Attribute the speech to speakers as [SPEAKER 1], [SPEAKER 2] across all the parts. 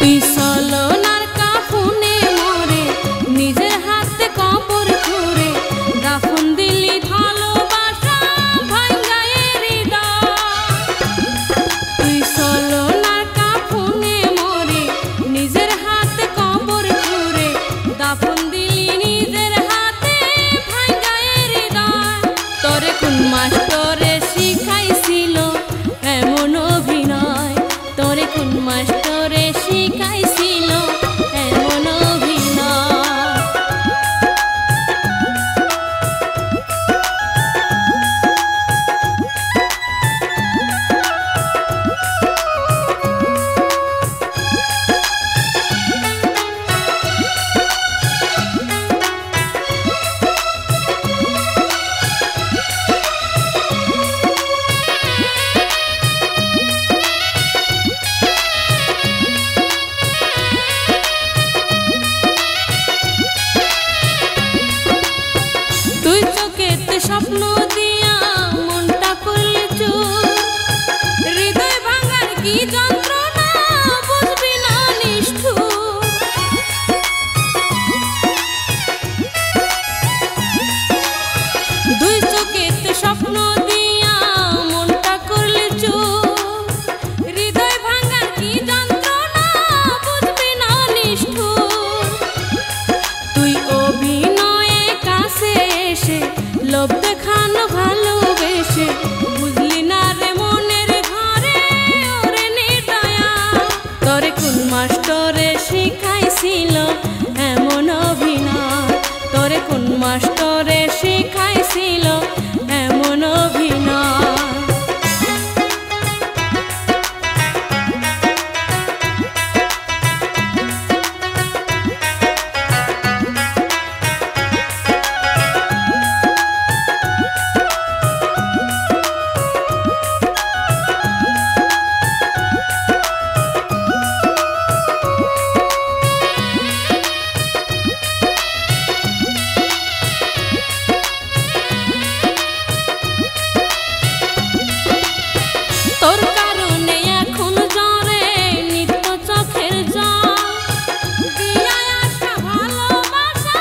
[SPEAKER 1] তুই ছলনার কাফনে মরে নিজের হাতে কবর খুঁড়ে দাফন দিলি ভালোবাসা ভাঙায় হৃদয়। তুই ছলনার কাফনে মরে নিজের হাতে কবর খুঁড়ে দাফন দিলি নিজের হাতে ভাঙায় হৃদয়। তোরে কোন মাস্টরে শিখাইছিল এমন অভিনয়? তোরে কোন মাস্টরে শিখাইছিল এমন অভিনয়? তুই চোখেতে স্বপ্ন দিয়া মনটা করলি চুর, হৃদয় ভাঙার কি যন্ত্রণা বুঝবি না নিষ্ঠুর। দুই চোখেতে স্বপ্ন দিয়া মনটা করলি চুর, হৃদয় ভাঙার কি যন্ত্রণা বুঝবি না নিষ্ঠুর। তুই অভিনয়ে কাছে এসে লোভ দেখানো ভালোবেসে বুঝলি না রে মনের ঘরে ওরে নির্দয়া। তোরে কোন মাস্টরে শিখাইছিল এমন অভিনয়? তোরে কোন মাস্টরে শিখাইছিল এমন অভিনয়? তোর কারণে এখন জ্বরে নিত্য চোখের জল, দিয়া আসা ভালোবাসা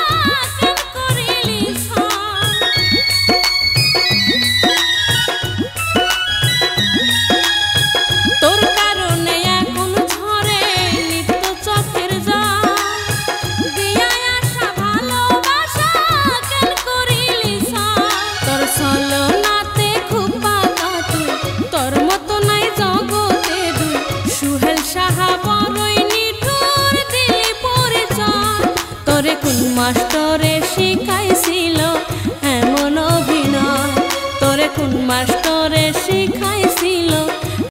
[SPEAKER 1] কেন করিলি ছল? তোর কারণে এখন ঝরে নিত্য চোখের জল, দিয়া আসা ভালোবাসা কেন করিলি ছল? তোর ছলনাতে খুব পাকা তুই, তোর মতো নাই জগতে দুই। সুহেল সাহা বড়ই নিঠুর দিলি পরিচয়। তোরে কোন মাস্টরে শিখাইছিল